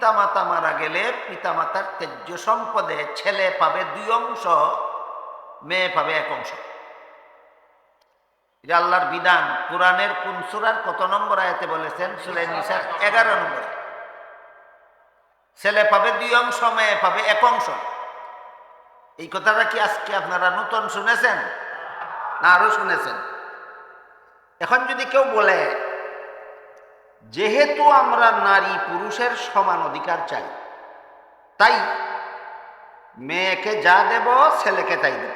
পিতামাতা মারা গেলে পিতামাতার ত্যায্য সম্পদে ছেলে পাবে 2 অংশ, মেয়ে পাবে 1 অংশ। এটা আল্লাহর বিধান। কোরআনের কোন সূরার কত নম্বর আয়াতে বলেছেন? সূরা নিসার 11 নম্বর। ছেলে পাবে 2 অংশ, মেয়ে পাবে 1 অংশ। এই কথাটা কি আজকে আপনারা নতুন শুনেছেন না আরো শুনেছেন? এখন যদি কেউ বলে যেহেতু আমরা নারী পুরুষের সমান অধিকার চাই, তাই মেয়েকে যা দেব ছেলেকে তাই দেব,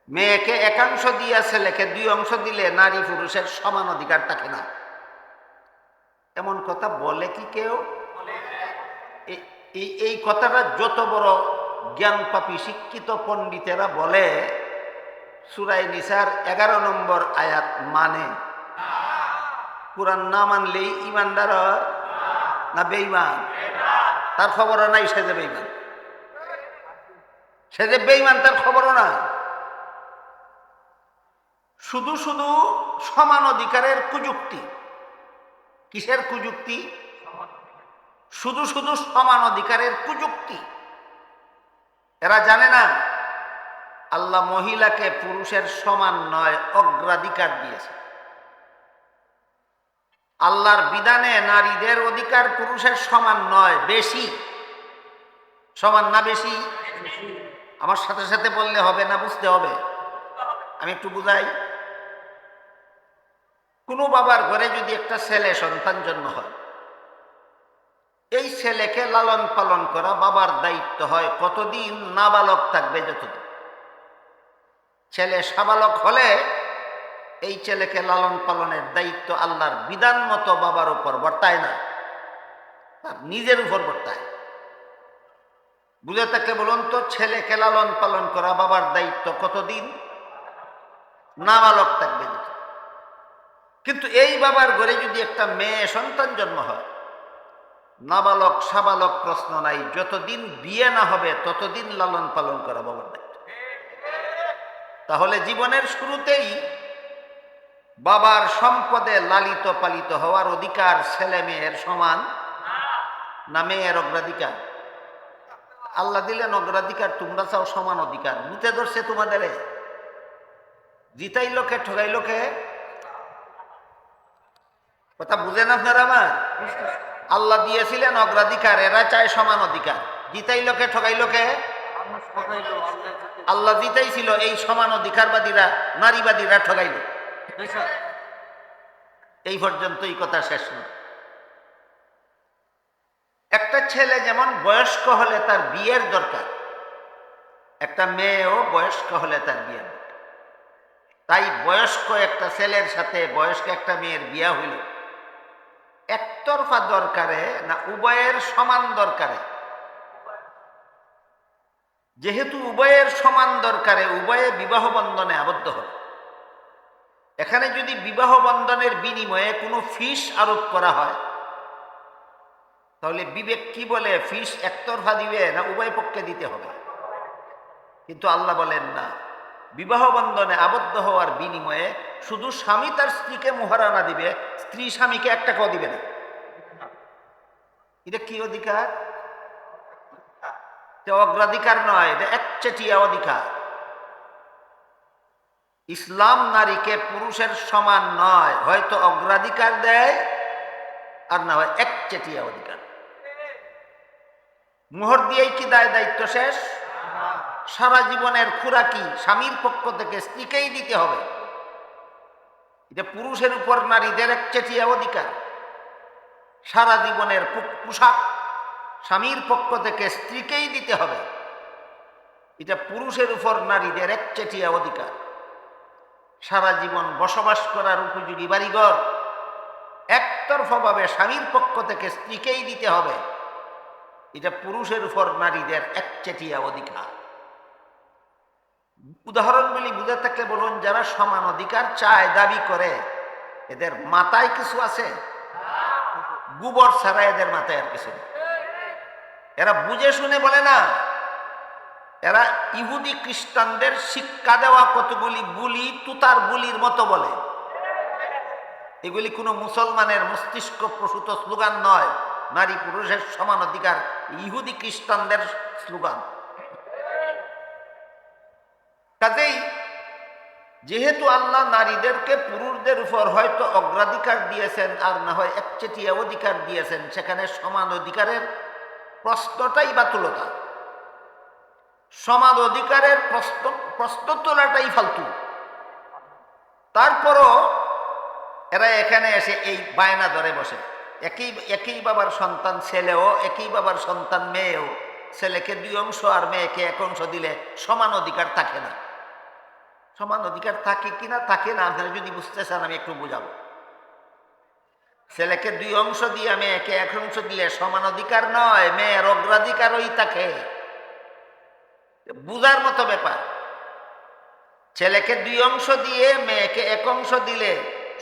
মেয়েকে 1 অংশ দিয়া ছেলেকে 2 অংশ দিলে নারী পুরুষের সমান অধিকার থাকে না, এমন কথা বলে কি কেউ? এই কথাটা যত বড় জ্ঞানপাপী শিক্ষিত পণ্ডিতেরা বলে, সূরা নিসার 11 নম্বর আয়াত মানে। কুরআন না মানলেই ইমানদার না বেঈমান? তার খবরও নাই সে যে বেঈমান, সে যে বেঈমান তার খবরও না। শুধু শুধু সমান অধিকারের কুযুক্তি। কিসের কুযুক্তি? শুধু শুধু সমান অধিকারের কুযুক্তি। এরা জানে না আল্লাহ মহিলাকে পুরুষের সমান নয় অগ্রাধিকার দিয়েছে। আল্লাহর বিধানে নারীদের অধিকার পুরুষের সমান নয়, বেশি। সমান না বেশি? আমার সাথে সাথে বললে হবে না, বুঝতে হবে। আমি একটু বুঝাই। কোনো বাবার ঘরে যদি একটা ছেলে সন্তান জন্ম হয়, এই ছেলেকে লালন পালন করা বাবার দায়িত্ব হয় কতদিন? নাবালক থাকবে যতদিন। ছেলে সাবালক হলে এই ছেলেকে লালন পালনের দায়িত্ব আল্লাহর বিধান মতো বাবার উপর বর্তায় না, তার নিজের উপর বর্তায়। বুঝে থাকলে বলুন তো, ছেলেকে লালন পালন করা বাবার দায়িত্ব কতদিন? নাবালক থাকবে। কিন্তু এই বাবার ঘরে যদি একটা মেয়ে সন্তান জন্ম হয়, নাবালক সাবালক প্রশ্ন নাই, যতদিন বিয়ে না হবে ততদিন লালন পালন করা বাবার দায়িত্ব। তাহলে জীবনের শুরুতেই বাবার সম্পদে লালিত পালিত হওয়ার অধিকার ছেলে মেয়ের সমান না মেয়ের অগ্রাধিকার? আল্লাহ দিলেন অগ্রাধিকার, তোমরা চাও সমান অধিকার। নিতে ধরছে তোমাদের, জিতাই লোকে ঠগাই লোকে। কথা বুঝেন আপনারা? আমার আল্লাহ দিয়েছিলেন অগ্রাধিকার, এরা চায় সমান অধিকার। জিতাই লোকে ঠগাই লোকে। আল্লাহ জিতাইছিল, এই সমান অধিকারবাদীরা নারীবাদীরা ঠগাইল। এই পর্যন্তই কথা শেষ না। একটা ছেলে যেমন বয়স্ক হলে তার বিয়ের দরকার, একটা মেয়েও বয়স্ক হলে তার বিয়ের দরকার। তাই বয়স্ক একটা ছেলের সাথে বয়স্ক একটা মেয়ের বিয়ে হইল একতরফা দরকারে না উভয়ের সমান দরকারে? যেহেতু উভয়ের সমান দরকারে, উভয়ে বিবাহ বন্ধনে আবদ্ধ হবে। এখানে যদি বিবাহ বন্ধনের বিনিময়ে কোনো ফিস আরোপ করা হয়, তাহলে বিবেক কি বলে? ফিস একতরফা দিবে না উভয় পক্ষে দিতে হবে? কিন্তু আল্লাহ বলেন না, বিবাহ বন্ধনে আবদ্ধ হওয়ার বিনিময়ে শুধু স্বামী তার স্ত্রীকে মোহরানা দিবে, স্ত্রী স্বামীকে 1 টাকাও দিবে না। এটা কি অধিকার? অগ্রাধিকার নয়, এটা একচেটিয়া অধিকার। ইসলাম নারীকে পুরুষের সমান নয়, হয়তো অগ্রাধিকার দেয় আর না হয় একচেটিয়া অধিকার। মোহর দিয়েই কি দায়িত্ব শেষ? সারা জীবনের খোরাকি স্বামীর পক্ষ থেকে স্ত্রীকেই দিতে হবে। এটা পুরুষের উপর নারীদের একচেটিয়া অধিকার। সারা জীবনের পোশাক স্বামীর পক্ষ থেকে স্ত্রীকেই দিতে হবে, এটা পুরুষের উপর নারীদের একচেটিয়া অধিকার। সারা জীবন বসবাস করার উপযোগী বাড়িঘর একতরফাভাবে স্বামীর পক্ষ থেকে স্ত্রীকেই দিতে হবে, এটা পুরুষের উপর নারীদের একচেটিয়া অধিকার। উদাহরণগুলি বুঝে থাকলে বলুন, যারা সমান অধিকার চায়, দাবি করে, এদের মাথায় কিছু আছে? গোবর ছাড়া এদের মাথায় আর কিছু নেই। এরা বুঝে শুনে বলে না, এরা ইহুদি খ্রিস্টানদের শিক্ষা দেওয়া কতগুলি বুলি তুতার বুলির মতো বলে। এগুলি কোনো মুসলমানের মস্তিষ্ক প্রসূত স্লোগান নয়, নারী পুরুষের সমান অধিকার ইহুদি খ্রিস্টানদের স্লোগান। কাজেই যেহেতু আল্লাহ নারীদেরকে পুরুষদের উপর হয়তো অগ্রাধিকার দিয়েছেন আর না হয় একচেটিয়া অধিকার দিয়েছেন, সেখানে সমান অধিকারের প্রশ্নটাই বাতুলতা, সমান অধিকারের প্রশ্ন তোলাটাই ফালতু। তারপরও এরা এখানে এসে এই বায়না ধরে বসে। একই বাবার সন্তান ছেলেও, একই বাবার সন্তান মেয়েও, ছেলেকে 2 অংশ আর মেয়েকে 1 অংশ দিলে সমান অধিকার থাকে না। সমান অধিকার থাকে কিনা থাকে না, আপনারা যদি বুঝতে চান আমি একটু বুঝাবো। ছেলেকে 2 অংশ দিয়ে মেয়েকে 1 অংশ দিলে সমান অধিকার নয়, মেয়ের অগ্রাধিকারই থাকে। বুঝার মতো ব্যাপার। ছেলেকে 2 অংশ দিয়ে মেয়েকে 1 অংশ দিলে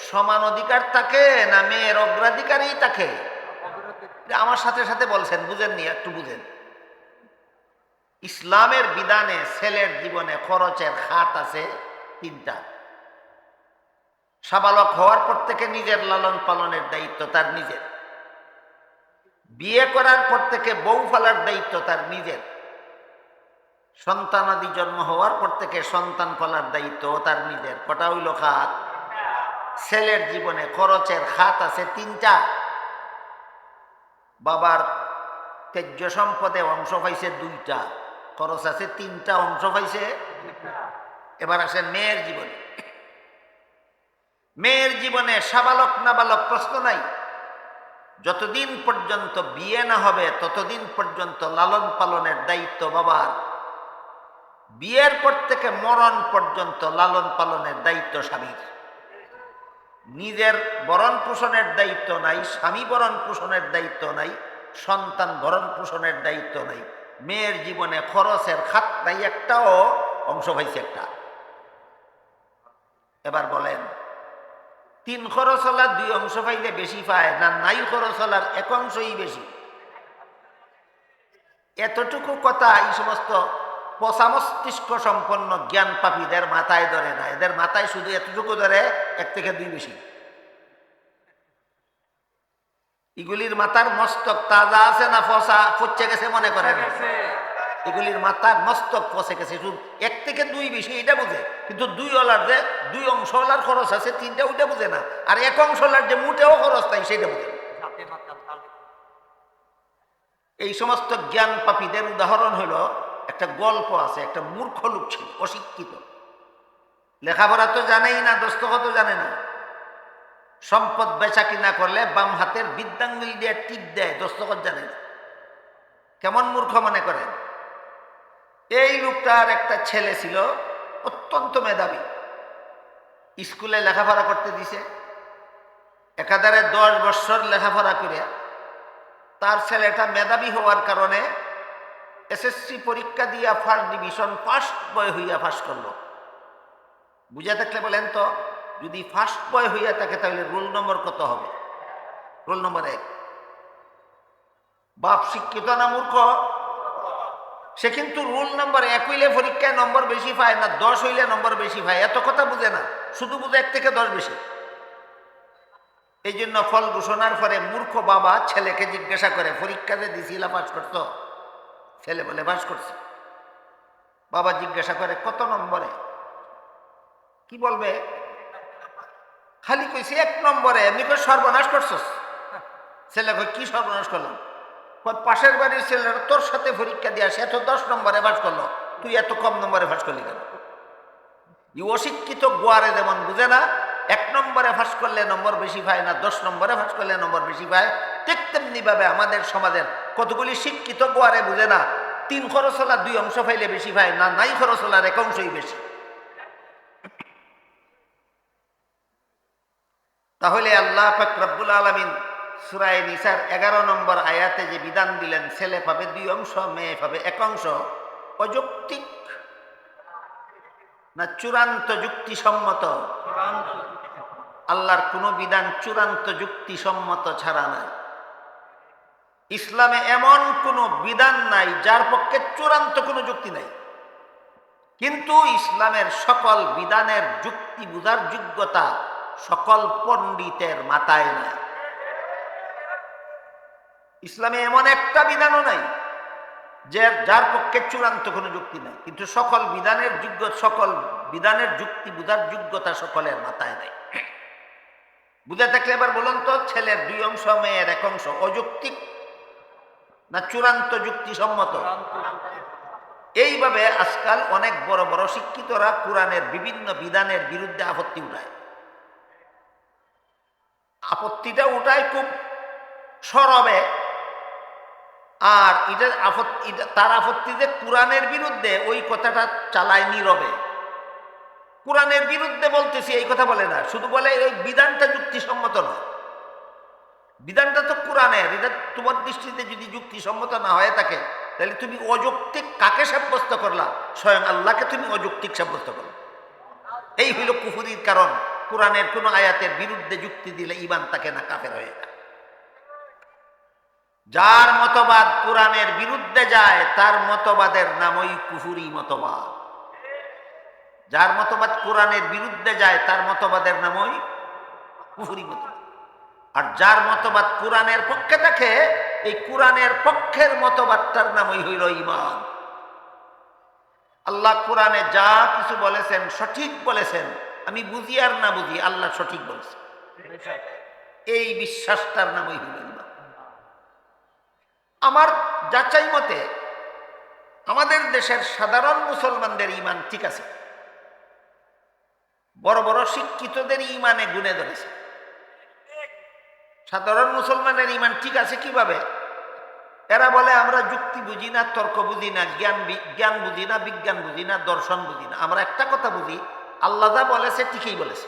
সমান অধিকার থাকে না মেয়ের অগ্রাধিকারই থাকে? আমার সাথে সাথে বলছেন, বুঝেননি? একটু বুঝেন। ইসলামের বিধানে ছেলের জীবনে খরচের খাত আছে 3টা। সাবালক হওয়ার পর থেকে নিজের লালন পালনের দায়িত্ব তার নিজের, বিয়ে করার পর থেকে বউ ফেলার দায়িত্ব তার নিজের, সন্তানাদি জন্ম হওয়ার পর থেকে সন্তান ফলার দায়িত্ব তার নিজের। কটা হইল খাত? ছেলের জীবনে খরচের খাত আছে 3টা। বাবার তেজ্য সম্পদে অংশ পাইছে 2টা, খরচ আছে 3টা, অংশ পাইছে। এবার আসেন মেয়ের জীবনে। মেয়ের জীবনে সাবালক নাবালক প্রশ্ন নাই। যতদিন পর্যন্ত বিয়ে না হবে ততদিন পর্যন্ত লালন পালনের দায়িত্ব বাবার। বিয়ের পর থেকে মরণ পর্যন্ত লালন পালনের দায়িত্ব স্বামীর। নিজের ভরণ পোষণের দায়িত্ব নাই, স্বামী ভরণ পোষণের দায়িত্ব নাই, সন্তান ভরণ পোষণের দায়িত্ব নাই। মেয়ের জীবনে খরচের খাত নাই একটাও, অংশ পাইছে একটা। এবার বলেন, 3 খরচওয়ালা 2 অংশ পাইলে বেশি পায় না নাই খরচওয়ালার 1 অংশই বেশি? এতটুকু কথা এই সমস্ত পচা মস্তিষ্ক সম্পন্ন জ্ঞান পাপীদের মাথায় ধরে না। এদের মাথায় শুধু এতটুকু ধরে 1 থেকে 2 বেশি। এগুলির মাথার মস্তক তাজা আছে না পচে গেছে মনে করেন? এগুলির মাথার মস্তক পচে গেছে, শুধু 1 থেকে 2 বেশি এটা বুঝে। কিন্তু 2 ওয়ালার যে 2 অংশওয়ালার খরচ আছে 3টা, ওইটা বুঝে না। আর 1 অংশওয়ালার যে মোটেও খরচ নাই সেটা বুঝে না। এই সমস্ত জ্ঞান পাপীদের উদাহরণ হলো, একটা গল্প আছে, একটা মূর্খ লোক ছিল, অশিক্ষিত, লেখাপড়া তো জানেই না, দস্তখত জানে না। সম্পদ বেচা কিনা করলে বাম হাতের বৃদ্ধাঙ্গুল দিয়ে টিপ দেয়, দস্তখত জানে না। কেমন মূর্খ মনে করেন? এই লোকটার একটা ছেলে ছিল অত্যন্ত মেধাবী, স্কুলে লেখাপড়া করতে দিছে। একাধারে 10 বছর লেখাপড়া করে তার ছেলেটা মেধাবী হওয়ার কারণে এসএসসি পরীক্ষা দিয়া ফার্স্ট ডিভিশন ফার্স্ট বয় হইয়া পাস করলো। বুঝে থাকলে বলেন তো, যদি ফার্স্ট বয় হইয়া থাকে তাহলে রোল নম্বর কত হবে? Roll number 1। বাপ শিক্ষিত না মূর্খ? সে কিন্তু রোল নম্বর 1 হইলে পরীক্ষায় নম্বর বেশি পায় না, 10 হইলে নম্বর বেশি পায়, এত কথা বুঝে না, শুধু বুঝে 1 থেকে 10 বেশি। এই জন্য ফল ঘোষণার পরে মূর্খ বাবা ছেলেকে জিজ্ঞাসা করে, পরীক্ষাতে দিছিলা পাস করতো? ছেলে বলে পাস করছি। বাবা জিজ্ঞাসা করে, কত নম্বরে? কি বলবে? খালি কইছি 1 নম্বরে। এমনি করে সর্বনাশ করছস। ছেলে কই, কি সর্বনাশ করলাম? পাশের বাড়ির ছেলেরা তোর সাথে পরীক্ষা দিয়ে আসে, এত 10 নম্বরে পাস করলো, তুই এত কম নম্বরে পাস করলি কেন? অশিক্ষিত গোয়ারে যেমন বুঝে না 1 নম্বরে পাস করলে নম্বর বেশি পায় না, 10 নম্বরে পাস করলে নম্বর বেশি পায়, ঠিক তেমনি ভাবে আমাদের সমাজের কতগুলি শিক্ষিত গোয়ারে বুঝে না 3 খরচওয়ালা 2 অংশ পাইলে বেশি পায় না নাই খরচওয়ালার 1 অংশই বেশি। তাহলে আল্লাহ পাক রব্বুল আলামিন সূরা নিসার 11 নম্বর আয়াতে যে বিধান দিলেন, ছেলে পাবে 2 অংশ, মেয়ে পাবে 1 অংশ, অযৌক্তিক না চূড়ান্ত যুক্তিসম্মত? আল্লাহর কোন বিধান চূড়ান্ত যুক্তিসম্মত ছাড়া নাই। ইসলামে এমন কোন বিধান নাই যার পক্ষে চূড়ান্ত কোনো যুক্তি নাই। কিন্তু ইসলামের সকল বিধানের যুক্তি বুঝার যোগ্যতা সকল পণ্ডিতের মাথায় নাই। ইসলামে এমন একটা বিধানও নাই যার পক্ষে চূড়ান্ত কোনো যুক্তি নাই, কিন্তু সকল বিধানের যুক্তি বুঝার যোগ্যতা সকলের মাথায় নেই। বুঝে থাকলে এবার বলুন তো, ছেলের 2 অংশ মেয়ের 1 অংশ অযৌক্তিক না চূড়ান্ত যুক্তিসম্মত? এইভাবে আজকাল অনেক বড় বড় শিক্ষিতরা কোরআনের বিভিন্ন বিধানের বিরুদ্ধে আপত্তি উঠায়। আপত্তিটা উঠায় খুব সরবে, আর তার আপত্তিতে কোরআনের বিরুদ্ধে ওই কথাটা চালায় নীরবে। কোরআনের বিরুদ্ধে বলতেছি এই কথা বলে না, শুধু বলে এই বিধানটা যুক্তিসম্মত নয়। বিধানটা তো কোরআনের, এটা তোমার দৃষ্টিতে যদি যুক্তিসম্মত না হয়ে থাকে, তাহলে তুমি অযৌক্তিক কাকে সাব্যস্ত করলা? স্বয়ং আল্লাহকে তুমি অযৌক্তিক সাব্যস্ত করলা। এই হইল কুফরির কারণ। কোরআনের কোন আয়াতের বিরুদ্ধে যুক্তি দিলে ঈমান থাকে না, কাফের হয়ে যায়। যার মতবাদ কোরআনের বিরুদ্ধে যায় তার মতবাদের নামই কুফরি মতবাদ। যার মতবাদ কোরআনের বিরুদ্ধে যায় তার মতবাদের নামই কুফরি মতবাদ। আর যার মতবাদ কোরআনের পক্ষে থাকে, এই কোরআনের পক্ষের মতবাদটার নামই হইল ঈমান। আল্লাহ কোরআনে যা কিছু বলেছেন সঠিক বলেছেন, আমি বুঝি আর না বুঝি আল্লাহ সঠিক বলেছেন, এই বিশ্বাসটার নামই হইল ঈমান। আমার যাচাই মতে আমাদের দেশের সাধারণ মুসলমানদের ঈমান ঠিক আছে, বড় বড় শিক্ষিতদের ঈমানে গুণে ধরেছে। সাধারণ মুসলমানের ঈমান ঠিক আছে কিভাবে? এরা বলে আমরা যুক্তি বুঝি না, তর্ক বুঝি না, জ্ঞান বুঝি না, বিজ্ঞান বুঝি না, দর্শন বুঝি না, আমরা একটা কথা বুঝি, আল্লাহ যা বলেছে ঠিকই বলেছে।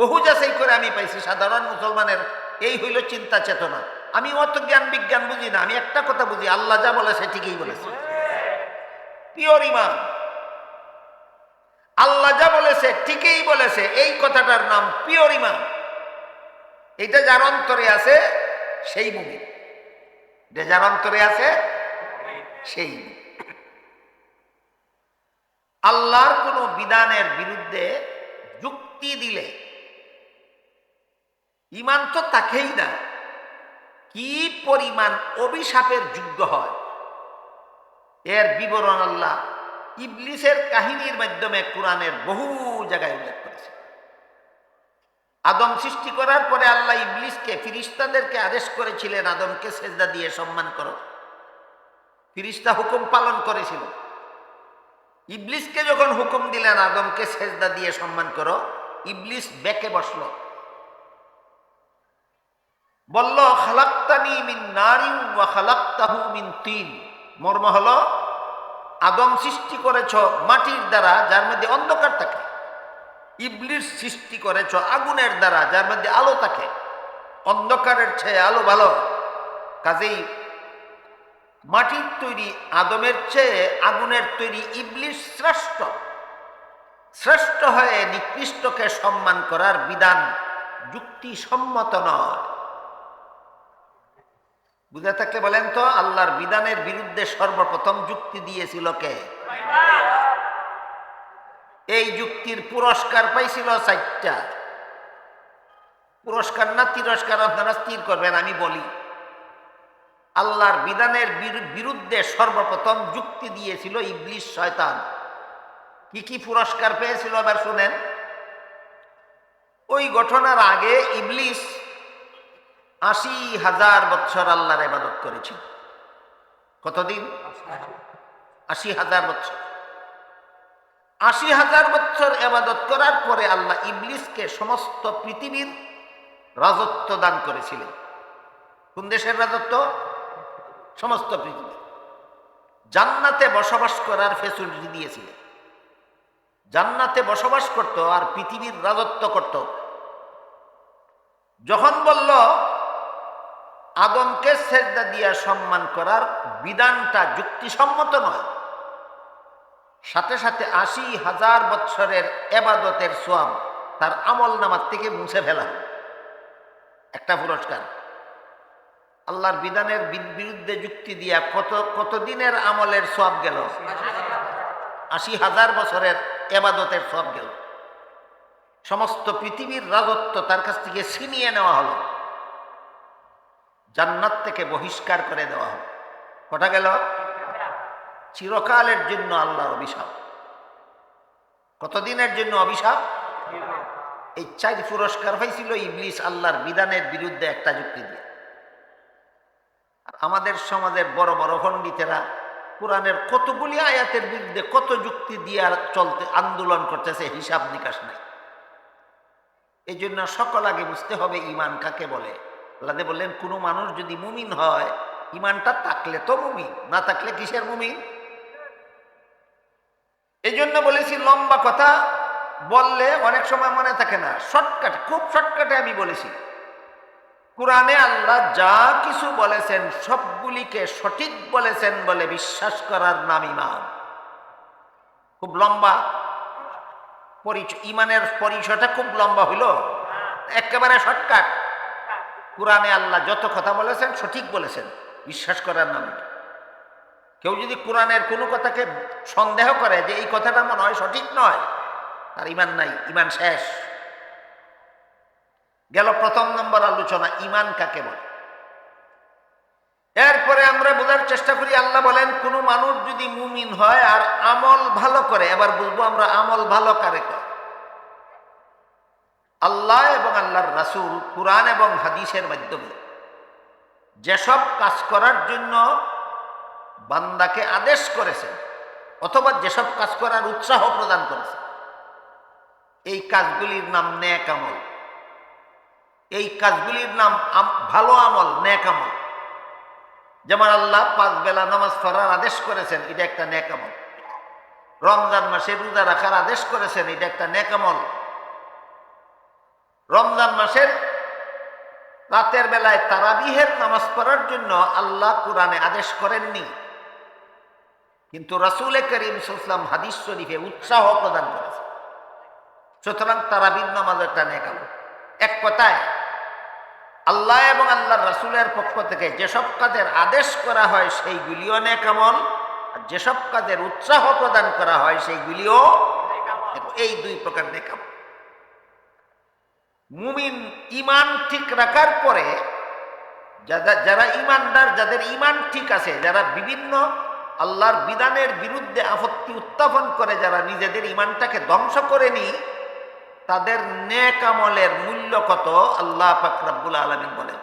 বহু যাচাই করে আমি পাইছি সাধারণ মুসলমানের এই হইল চিন্তা চেতনা। আমি অত জ্ঞান বিজ্ঞান বুঝি না, আমি একটা কথা বুঝি, আল্লাহ যা বলেছে ঠিকই বলেছে। পিওর ঈমান। আল্লাহ যা বলেছে ঠিকই বলেছে, এই কথাটার নাম পিওর ঈমান। এটা যার অন্তরে আছে সেই মুমিন, যার অন্তরে আছে সেই। আল্লাহর কোন বিধানের বিরুদ্ধে যুক্তি দিলে ঈমান তো তাকেই না, কি পরিমাণ অভিশাপের যোগ্য হয় এর বিবরণ আল্লাহ ইবলিসের কাহিনীর মাধ্যমে কোরআনের বহু জায়গায় উল্লেখ করেছে। আদম সৃষ্টি করার পরে আল্লাহ ইবলিসকে, ফিরিস্তাদেরকে আদেশ করেছিলেন আদমকে সেজদা দিয়ে সম্মান করো। ফিরিস্তা হুকুম পালন করেছিল। ইবলিসকে যখন হুকুম দিলেন আদমকে সেজদা দিয়ে সম্মান করো, ইবলিস বেঁকে বসল, বলল খালাকতানি মিন নারিন ওয়া খালাকতাহু মিন তিন। মর্ম হলো, আদম সৃষ্টি করেছ মাটির দ্বারা যার মধ্যে অন্ধকার থাকে, ইবলিস সৃষ্টি করেছ আগুনের দ্বারা যার মধ্যে আলো থাকে। অন্ধকারের চেয়ে আলো ভালো, কাজেই মাটির তৈরি আদমের চেয়ে আগুনের তৈরি ইবলিস শ্রেষ্ঠ। শ্রেষ্ঠ হয়ে নিকৃষ্টকে সম্মান করার বিধান যুক্তিসম্মত নয়। বুঝে থাকলে বলেন তো, আল্লাহর বিধানের বিরুদ্ধে সর্বপ্রথম যুক্তি দিয়েছিল কে? এই যুক্তির পুরস্কার পাইছিল 4টা। পুরস্কার না তিরস্কার আপনারা স্থির করবেন, আমি বলি। আল্লাহর বিধানের বিরুদ্ধে সর্বপ্রথম যুক্তি দিয়েছিল ইবলিস, শয়তান। কি কি পুরস্কার পেয়েছিল আবার শুনেন। ওই ঘটনার আগে ইবলিস 80,000 বছর আল্লাহর ইবাদত করেছিল। কতদিন? 80,000 বছর। 80,000 বছর ইবাদত করার পরে আল্লাহ ইবলিসকে সমস্ত পৃথিবীর রাজত্ব দান করেছিলেন। কোন দেশের রাজত্ব? সমস্ত পৃথিবী। জান্নাতে বসবাস করার ফ্যাসিলিটি দিয়েছিলেন। জান্নাতে বসবাস করত আর পৃথিবীর রাজত্ব করত। যখন বলল আদমকে সেজদা দিয়া সম্মান করার বিধানটা যুক্তিসম্মত নয়, সাথে সাথে 80,000 বছরের ইবাদতের সওয়াব তার আমল নামার থেকে মুছে ফেলা, একটা পুরস্কার। আল্লাহর বিধানের বিরুদ্ধে যুক্তি দিয়া কত দিনের আমলের সওয়াব গেল? 80,000 বছরের ইবাদতের সওয়াব গেল। সমস্ত পৃথিবীর রাজত্ব তার কাছ থেকে ছিনিয়ে নেওয়া হলো। জান্নাত থেকে বহিষ্কার করে দেওয়া হবে। কটা গেল? চিরকালের জন্য আল্লাহর অভিশাপ। কতদিনের জন্য অভিশাপ? এই 4 পুরস্কার পাইছিল ইবলিস আল্লাহর বিধানের বিরুদ্ধে একটা যুক্তি দিয়ে। আর আমাদের সমাজের বড় বড় পণ্ডিতেরা কোরআনের কতগুলি আয়াতের বিরুদ্ধে কত যুক্তি দিয়ে চলতে আন্দোলন করতেছে, হিসাব নিকাশ নাই। এই জন্য সকল আগে বুঝতে হবে ঈমান কাকে বলে। আল্লাহ বললেন কোনো মানুষ যদি মুমিন হয়, ঈমানটা থাকলে তো মুমিন, না থাকলে কিসের মুমিন? এই জন্য বলেছি লম্বা কথা বললে অনেক সময় মনে থাকে না, শর্টকাট, খুব শর্টকাটে আমি বলেছি। কোরআনে আল্লাহ যা কিছু বলেছেন সবগুলিকে সঠিক বলেছেন বলে বিশ্বাস করার নাম ঈমান। খুব লম্বা পরিচয়, ঈমানের পরিচয়টা খুব লম্বা হইল, একেবারে শর্টকাট। কোরআনে আল্লাহ যত কথা বলেছেন সঠিক বলেছেন, বিশ্বাস করার নাম। কেউ যদি কোরআনের কোনো কথাকে সন্দেহ করে যে এই কথাটা মনে হয় সঠিক নয়, তার ঈমান নাই, ঈমান শেষ। গেল প্রথম নম্বর আলোচনা, ঈমান কাকে বলে। এরপরে আমরা বোঝার চেষ্টা করি, আল্লাহ বলেন কোন মানুষ যদি মুমিন হয় আর আমল ভালো করে, এবার বুঝবো আমরা আমল ভালো কারে করে। আল্লাহ এবং আল্লাহর রাসূল কুরআন এবং হাদিসের মাধ্যমে যেসব কাজ করার জন্য বান্দাকে আদেশ করেছেন অথবা যেসব কাজ করার উৎসাহ প্রদান করেছেন, এই কাজগুলির নাম নেক আমল। এই কাজগুলির নাম ভালো আমল, নেক আমল। যেমন আল্লাহ 5 বেলা নামাজ পড়ার আদেশ করেছেন, এটা একটা নেক আমল। রমজান মাসে রোজা রাখার আদেশ করেছেন, এটা একটা নেক আমল। রমজান মাসের রাতের বেলায় তারাবিহের নামাজ পড়ার জন্য আল্লাহ কোরআনে আদেশ করেননি, কিন্তু রাসূল করিম সাল্লাল্লাহু আলাইহি ওয়াসাল্লাম হাদিস শরীফে উৎসাহ প্রদান করেছেন। সুতরাং তারাবির নামাজ একটা নেক আমল। এক কথায় আল্লাহ এবং আল্লাহর রাসূলের পক্ষ থেকে যেসব কাজের আদেশ করা হয় সেইগুলিও নেক আমল, আর যেসব কাজের উৎসাহ প্রদান করা হয় সেইগুলিও, এই 2 প্রকার নেক আমল। মুমিন ঈমান ঠিক রাখার পরে যারা ঈমানদার, যাদের ঈমান ঠিক আছে, যারা বিভিন্ন আল্লাহর বিধানের বিরুদ্ধে আপত্তি উত্থাপন করে, যারা নিজেদের ঈমানটাকে ধ্বংস করেনি, তাদের নেক আমলের মূল্য কত আল্লাহ পাক রব্বুল আলামিন বলেন,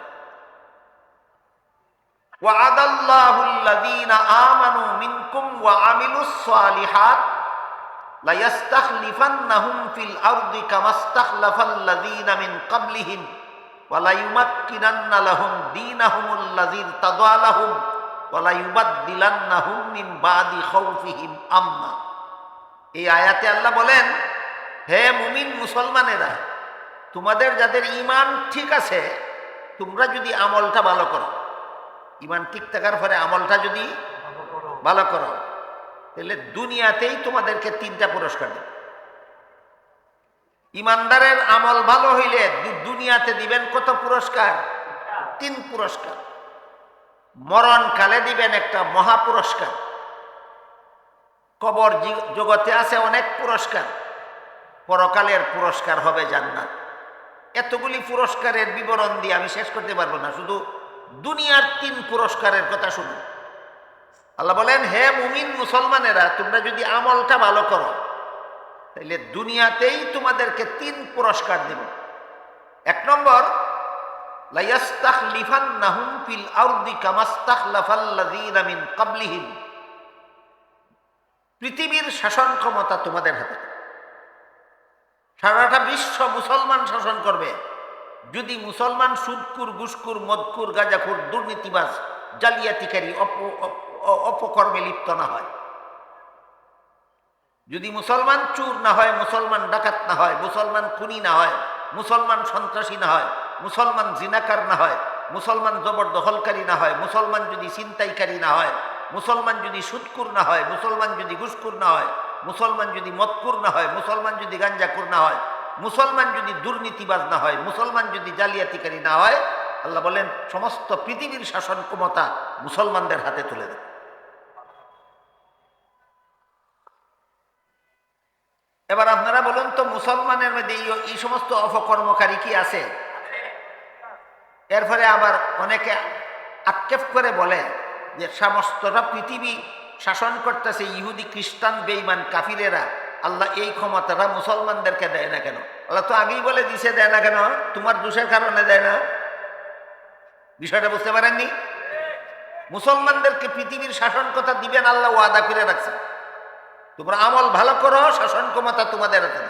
ওয়া'আদাল্লাহুল্লাযীনা আমানু মিনকুম ওয়া আমিলুস সালিহাত লা ইস্তাখলিফান্নাহুম ফিল আরদি কামাস্তাখলাফাল্লাযীনা মিন ক্বাবলিহিম ওয়া লা ইউমাক্কিনান্না লাহুম দীনাহুমুল্লাযী ইরতাদা লাহুম ওয়া লা ইউবাদদিলান্নাহুম মিন বাদি খাউফিহিম আমনা। এই আয়াতে আল্লাহ বলেন, হে মুমিন মুসলমানেরা, তোমাদের যাদের ঈমান ঠিক আছে, তোমরা যদি আমলটা ভালো করো, ঈমান ঠিক থাকার পরে আমলটা যদি ভালো করো, তাহলে দুনিয়াতেই তোমাদেরকে 3টা পুরস্কার দেবে। ঈমানদারের আমল ভালো হইলে দুনিয়াতে দিবেন কত পুরস্কার? 3 পুরস্কার। মরণকালে দিবেন একটা মহা পুরস্কার। কবর জগতে আছে অনেক পুরস্কার, পরকালের পুরস্কার হবে জান্নাত। এতগুলি পুরস্কারের বিবরণ দিয়ে আমি শেষ করতে পারবো না, শুধু দুনিয়ার 3 পুরস্কারের কথা শুনুন। আল্লাহ বলেন, হে মুমিন মুসলমানেরা, তোমরা যদি আমলটা ভালো করো, তাহলে দুনিয়াতেই তোমাদেরকে 3 পুরস্কার দেব। 1 নম্বর, লা ইস্তাখলিফান্নাহুম ফিল আরদি কামাস্তাখলাফাল্লাযীনা মিন ক্বাবলিহিম। পৃথিবীর শাসন ক্ষমতা তোমাদের হাতে, সারাটা বিশ্ব মুসলমান শাসন করবে, যদি মুসলমান সুদকুর, ঘুষখোর, মদকুর, গাঁজাখোর, দুর্নীতিবাজ, জালিয়াতিকারী, অপকর্মে লিপ্ত না হয়। যদি মুসলমান চোর না হয়, মুসলমান ডাকাত না হয়, মুসলমান খুনি না হয়, মুসলমান সন্ত্রাসী না হয়, মুসলমান জিনাকার না হয়, মুসলমান জবরদখলকারী না হয়, মুসলমান যদি ছিনতাইকারী না হয়, মুসলমান যদি সুদকুর না হয়, মুসলমান যদি ঘুষখোর না হয়, মুসলমান যদি মদকুর না হয়, মুসলমান যদি গাঞ্জাখোর না হয়, মুসলমান যদি দুর্নীতিবাজ না হয়, মুসলমান যদি জালিয়াতিকারী না হয়, আল্লাহ বলেন সমস্ত পৃথিবীর শাসন ক্ষমতা মুসলমানদের হাতে তুলে দেন। এবার আপনারা বলুন তো, মুসলমানের মধ্যে এই সমস্ত অপকর্মকারী কি আছে? এরপরে আবার অনেকে আক্ষেপ করে বলে যে সমস্তটা পৃথিবী শাসন করতেছে ইহুদি খ্রিস্টান বেঈমান কাফিরেরা, আল্লাহ এই ক্ষমতাটা মুসলমানদেরকে দেয় না কেন? আল্লাহ তো আগেই বলে দিছে দেয় না কেন, তোমার দোষের কারণে দেয় না। বিষয়টা বুঝতে পারেননি? মুসলমানদেরকে পৃথিবীর শাসন কথা দিবেন আল্লাহ ওয়াদা করে রাখছে। তোমরা আমল ভালো করো, শাসন ক্ষমতা তোমাদের হাতে।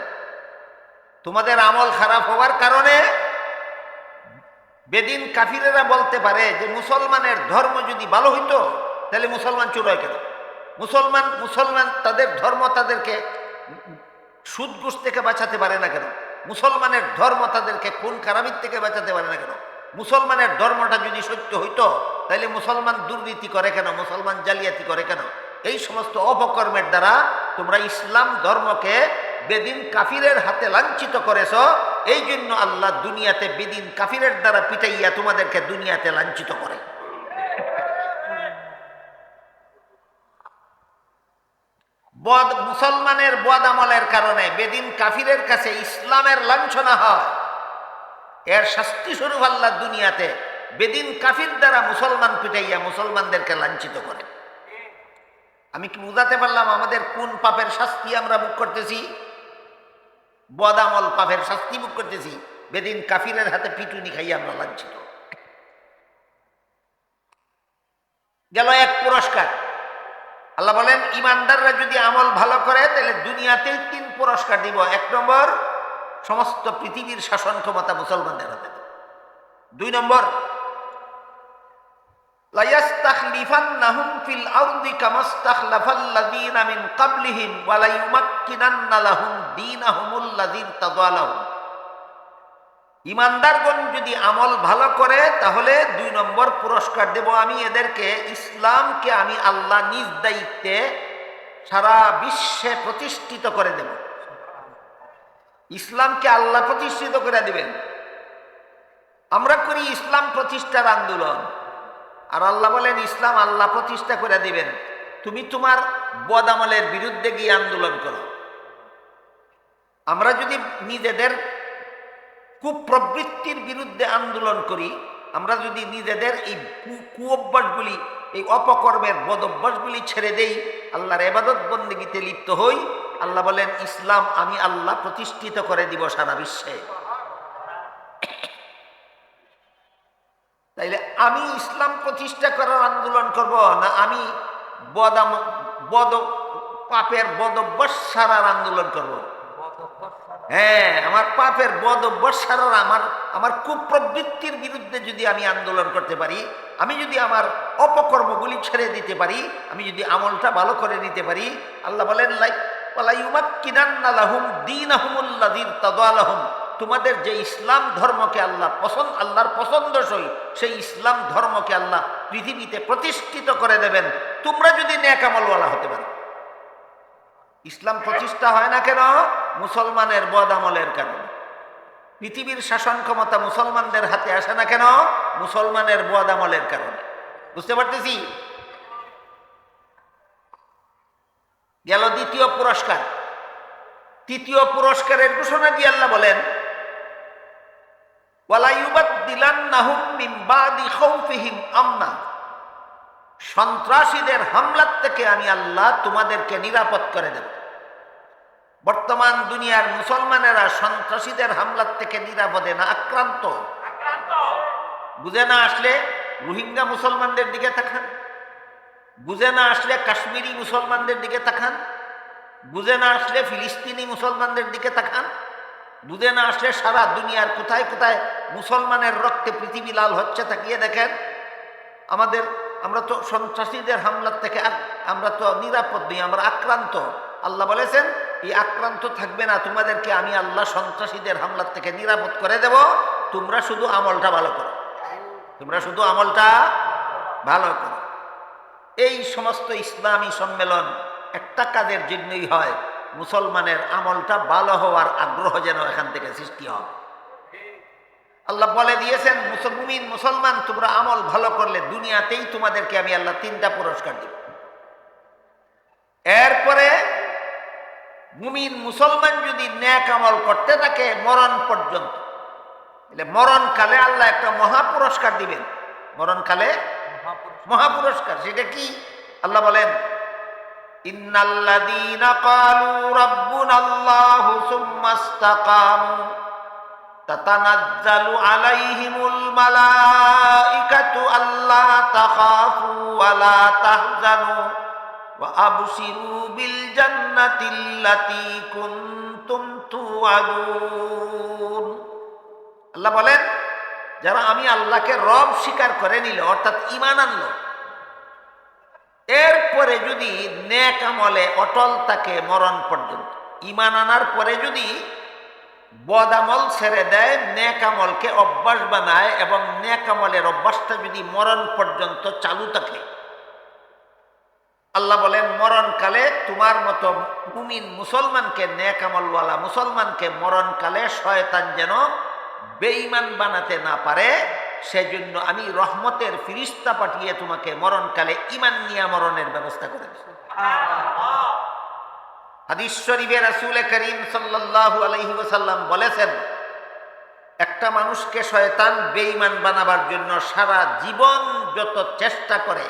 তোমাদের আমল খারাপ হওয়ার কারণে বেদিন কাফিরেরা বলতে পারে যে মুসলমানের ধর্ম যদি ভালো হইতো তাহলে মুসলমান চুর হয় কেন? মুসলমান তাদের ধর্ম তাদেরকে সুদ ঘুষ থেকে বাঁচাতে পারে না কেন? মুসলমানের ধর্ম তাদেরকে খুন খারাপির থেকে বাঁচাতে পারে না কেন? মুসলমানের ধর্মটা যদি সত্য হইতো তাহলে মুসলমান দুর্নীতি করে কেন? মুসলমান জালিয়াতি করে কেন? এই সমস্ত অপকর্মের দ্বারা তোমরা ইসলাম ধর্মকে বেদিন কাফিরের হাতে লাঞ্ছিত করেছ। এই জন্য আল্লাহ দুনিয়াতে বেদিন কাফিরের দ্বারা পিটাইয়া তোমাদেরকে দুনিয়াতে লাঞ্ছিত করে। মুসলমানের বদ আমলের কারণে বেদিন কাফিরের কাছে ইসলামের লাঞ্ছনা হয়। এর শাস্তি স্বরূপ আল্লাহ দুনিয়াতে বেদিন কাফির দ্বারা মুসলমান পিটাইয়া মুসলমানদেরকে লাঞ্ছিত করে। আমি কি বুঝাতে পারলাম আমাদের কোন পাপের শাস্তি আমরা ভোগ করতেছি? বদ আমল পাপের শাস্তি ভোগ করতেছি, বেদিন কাফিরের হাতে পিটুনি খাইয়া আমরা লাঞ্ছিত। গেল এক পুরস্কার। আল্লাহ বলেন ইমানদাররা যদি আমল ভালো করে তাহলে দুনিয়াতেই 3 পুরস্কার দিব। 1 নম্বর, সমস্ত পৃথিবীর শাসন ক্ষমতা মুসলমানদের হাতে। 2 নম্বর, লায়াস্তাখলিফান্নাহুম ফিল আরদি কামাস্তাখলাফাল্লাযীনা মিন ক্বাবলিহিম ওয়া লায়ুমাক্কিনান্না লাহুম দীনাহুমুল্লাযী ইরতাদা লাহুম। ইমানদারগণ যদি আমল ভালো করে তাহলে 2 নম্বর পুরস্কার দেব আমি এদেরকে। ইসলামকে আমি আল্লাহ নিজ দায়িত্বে সারা বিশ্বে প্রতিষ্ঠিত করে দেব। ইসলামকে আল্লাহ প্রতিষ্ঠিত করে দিবেন। আমরা করি ইসলাম প্রতিষ্ঠার আন্দোলন, আর আল্লাহ বলেন ইসলাম আল্লাহ প্রতিষ্ঠা করে দিবেন। তুমি তোমার বদ আমলের বিরুদ্ধে গিয়ে আন্দোলন করো। আমরা যদি নিজেদের কুপ্রবৃত্তির বিরুদ্ধে আন্দোলন করি, আমরা যদি নিজেদের এই কুঅভ্যাসগুলি, এই অপকর্মের বদ অভ্যাসগুলি ছেড়ে দেই, আল্লাহর ইবাদত বন্দেগীতে লিপ্ত হই, আল্লাহ বলেন ইসলাম আমি আল্লাহ প্রতিষ্ঠিত করে দিব সারা বিশ্বে। তাইলে আমি ইসলাম প্রতিষ্ঠা করার আন্দোলন করব না আমি পাপের বদ অভ্যাস সারার আন্দোলন করব? হ্যাঁ, আমার পাপের বদ অভ্যাস সারার, আমার কুপ্রবৃত্তির বিরুদ্ধে যদি আমি আন্দোলন করতে পারি, আমি যদি আমার অপকর্মগুলি ছেড়ে দিতে পারি, আমি যদি আমলটা ভালো করে নিতে পারি, আল্লাহ বলেন লায়ুমাক্কিনান্না লাহুম দীনাহুমুল্লাযী ইরতাদা লাহুম। তোমাদের যে ইসলাম ধর্মকে আল্লাহর পছন্দসই, সেই ইসলাম ধর্মকে আল্লাহ পৃথিবীতে প্রতিষ্ঠিত করে দেবেন তোমরা যদি নেক আমলওয়ালা হতে পারো। ইসলাম প্রতিষ্ঠা হয় না কেন? মুসলমানের বদ আমলের কারণে। পৃথিবীর শাসন ক্ষমতা মুসলমানদের হাতে আসে না কেন? মুসলমানের বদ আমলের কারণে। বুঝতে পারতেছি? গেল 2য় পুরস্কার। 3য় পুরস্কারের ঘোষণা দিয়ে আল্লাহ বলেন ওয়ালা ইউবাদদিলান্নাহুম মিন বাদি খাউফিহিম আমনা। সন্ত্রাসীদের হামলার থেকে আমি আল্লাহ তোমাদেরকে নিরাপদ করে দেব। বর্তমান দুনিয়ার মুসলমানেরা সন্ত্রাসীদের হামলার থেকে নিরাপদে না, আক্রান্ত। বুঝে না আসলে রোহিঙ্গা মুসলমানদের দিকে তাকান, বুঝে না আসলে কাশ্মীরি মুসলমানদের দিকে তাকান, বুঝে না আসলে ফিলিস্তিনি মুসলমানদের দিকে তাকান, বুঝে না আসলে সারা দুনিয়ার কোথায় কোথায় মুসলমানের রক্তে পৃথিবী লাল হচ্ছে তাকিয়ে দেখেন। আমরা তো সন্ত্রাসীদের হামলার থেকে আমরা তো নিরাপদ নই, আমরা আক্রান্ত। আল্লাহ বলেছেন এই আক্রান্ত থাকবে না, তোমাদেরকে আমি আল্লাহ সন্ত্রাসীদের হামলার থেকে নিরাপদ করে দেব। তোমরা শুধু আমলটা ভালো করো, তোমরা শুধু আমলটা ভালো করো। এই সমস্ত ইসলামী সম্মেলন একটা কাজের জন্যই হয়, মুসলমানের আমলটা ভালো হওয়ার আগ্রহ যেন এখান থেকে সৃষ্টি হয়। আল্লাহ বলে দিয়েছেন মুসলমান তোমরা আমল ভালো করলে দুনিয়াতেই তোমাদেরকে আমি আল্লাহ 3টা পুরস্কার দিব। এরপরে মুসলমান যদি নেক আমল করতে থাকে মরণ পর্যন্ত, মরণকালে আল্লাহ একটা মহা পুরস্কার দিবেন। মরণকালে মহাপুরস্কার। সেটা কি? আল্লাহ বলেন, ইন্নাল্লাযীনা ক্বালু রাব্বুনাল্লাহু সুম্মা ইসতাকামু তাতানাজ্জালু আলাইহিমুল মালাইকাতু আল্লা তাখাফু ওয়া লা তাহজানু ওয়া আবশিরু বিল জান্নাতিল্লাতী কুনতুম তুআদুন। আল্লাহ বলেন, যারা আমি আল্লাহকে রব স্বীকার করে নিল, অর্থাৎ ঈমান আনলো, এরপরে যদি নেক আমলে অটল থাকে মরণ পর্যন্ত, ঈমান আনার পরে যদি বদ আমল ছেড়ে দেয়, নেক আমলকে অভ্যাস বানায় এবং নেক আমলের অভ্যাসটা যদি মরণ পর্যন্ত চালু থাকে, আল্লাহ বলেন মরণকালে তোমার মতো মুমিন মুসলমানকে, নেক আমলওয়ালা মুসলমানকে মরণকালে শয়তান যেন বেঈমান বানাতে না পারে, সেজন্য আমি রহমতের ফিরিস্তা পাঠিয়ে তোমাকে মরণকালে ঈমান নিয়ে মরণের ব্যবস্থা করে দিই। হাদিস শরীফে রাসূল করিম সাল্লাল্লাহু আলাইহি ওয়াসাল্লাম বলেছেন, একটা মানুষকে শয়তান বেঈমান বানাবার জন্য সারা জীবন যত চেষ্টা করে,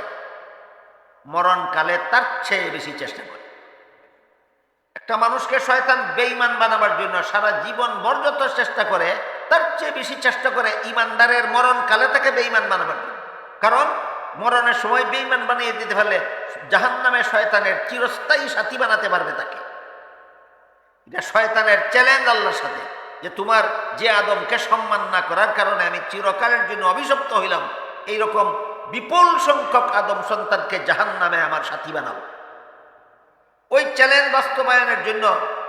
মরণকালে তার চেয়ে বেশি চেষ্টা করে। একটা মানুষকে শয়তান বেঈমান বানাবার জন্য সারা জীবন ভর যত চেষ্টা করে, তার চেয়ে বেশি চেষ্টা করে ইমানদারের মরণকালে তাকে বেঈমান বানাবার জন্য। কারণ মরণের সময় বেঈমান বানিয়ে দিতে পারলে জাহান্নামে শয়তানের চিরস্থায়ী সাথী বানাতে পারবে তাকে। এটা শয়তানের চ্যালেঞ্জ আল্লাহর সাথে, যে তোমার যে আদমকে সম্মান না করার কারণে আমি চিরকালের জন্য অভিশপ্ত হইলাম, এইরকম বিপুল সংখ্যক আদম সন্তানকে জাহান্নামে আমার সাথী বানাবো। ওই চ্যালেঞ্জ বাস্তবায়নের জন্য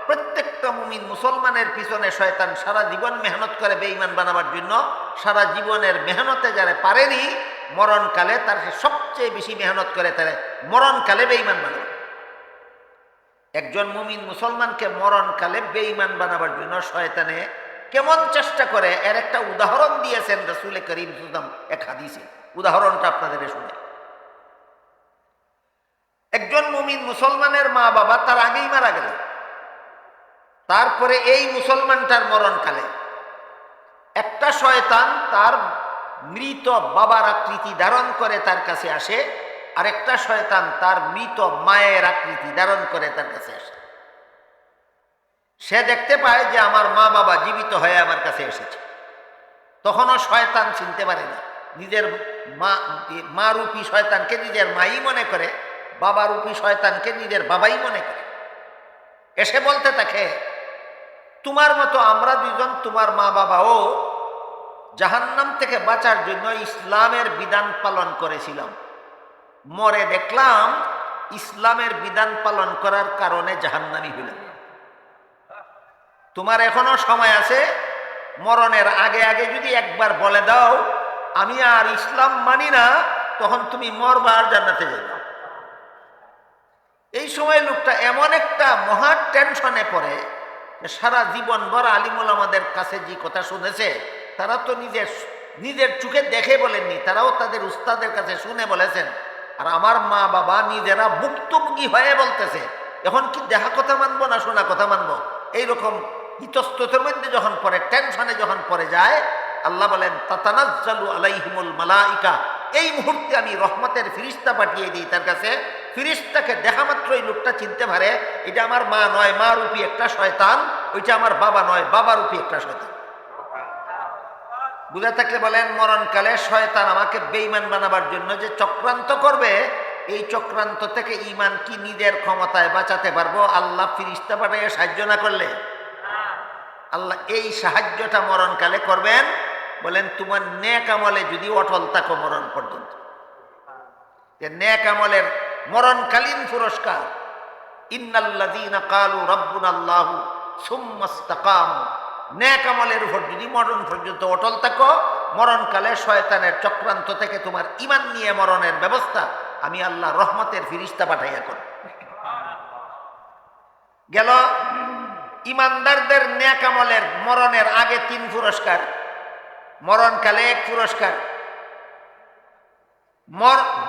প্রত্যেকটা মুমিন মুসলমানের পিছনে শয়তান সারা জীবন মেহনত করে বেঈমান বানাবার জন্য। সারা জীবনের মেহনতে যারা পারেনি, মরণকালে তার সবচেয়ে বেশি মেহনত করে তারা মরণকালে বেঈমান বানাবে। একজন মুমিন মুসলমানকে মরণকালে বেঈমান বানাবার জন্য শয়তানে কেমন চেষ্টা করে, এর একটা উদাহরণ দিয়েছেন রাসূল করিম সাল্লাল্লাহু আলাইহি ওয়াসাল্লাম এক হাদিসে। উদাহরণটা আপনাদের শুনে। একজন মুমিন মুসলমানের মা বাবা তার আগেই মারা গেল, তারপরে এই মুসলমানটার মরণকালে একটা শয়তান তার মৃত বাবার আকৃতি ধারণ করে তার কাছে আসে, আর একটা শয়তান তার মৃত মায়ের আকৃতি ধারণ করে তার কাছে আসে। সে দেখতে পায় যে আমার মা বাবা জীবিত হয়ে আমার কাছে এসেছে। তখনও শয়তান চিনতে পারে না, নিজের মা রূপী শয়তানকে নিজের মাই মনে করে, বাবা রূপী শয়তানকে নিজের বাবাই মনে করে। এসে বলতে থাকে, তোমার মতো আমরা দুজন তোমার মা বাবাও জাহান্নাম থেকে বাঁচার জন্য ইসলামের বিধান পালন করেছিলাম, মরে দেখলাম ইসলামের বিধান পালন করার কারণে জাহান্নামী হইলাম। তোমার এখনো সময় আছে, মরণের আগে আগে যদি একবার বলে দাও আমি আর ইসলাম মানি না, তখন তুমি মরবা আর জান্নাতে যাবে। এই সময় লোকটা এমন একটা মহা টেনশনে পড়ে, সারা জীবন ভর আলিমুল আমাদের কাছে যে কথা শুনেছে, তারা তো নিজের চোখে দেখে বলেননি, তারাও তাদের উস্তাদের কাছে শুনে বলেছেন। আর আমার মা বাবা নিজেরা ভুক্তভোগী হয়ে বলতেছে, এখন কি দেখা কথা মানবো না শোনা কথা মানবো? এইরকম ইতস্ততের মধ্যে যখন পড়ে, টেনশনে যখন পড়ে যায়, আল্লাহ বলেন তাতানাজ্জালু আলাইহিমুল মালাইকা, এই মুহূর্তে আমি রহমতের ফিরিস্তা পাঠিয়ে দিই তার কাছে। ফিরিস্তাকে দেখা মাত্রই লোকটা চিনতে পারে, এটা আমার মা নয়, মা রূপী একটা শয়তান, ওইটা আমার বাবা নয়, বাবা রূপী একটা শয়তান। বুঝে থাকলে বলেন, মরণকালে শয়তান আমাকে বেঈমান বানাবার জন্য যে চক্রান্ত করবে, এই চক্রান্ত থেকে ঈমান কি নিজের ক্ষমতায় বাঁচাতে পারবো আল্লাহ ফিরিস্তা পাঠিয়ে সাহায্য না করলে? আল্লাহ এই সাহায্যটা মরণকালে করবেন। বলেন তোমার নেক আমলে যদি অটল থাকো মরণ পর্যন্ত, নেক আমলের মরণকালীন পুরস্কার, ইন্নাল্লাযীনা ক্বালু রাব্বুনাল্লাহু সুম্মা ইসতাকামু, নেক আমলের উপর যদি মরণ পর্যন্ত অটল থাকো, মরণকালে শয়তানের চক্রান্ত থেকে তোমার ঈমান নিয়ে মরণের ব্যবস্থা আমি আল্লাহ রহমতের ফিরিস্তা পাঠাইয়া করব। গেল ইমানদারদের নেক আমলের মরণের আগে 3 পুরস্কার, মরণকালে 1 পুরস্কার,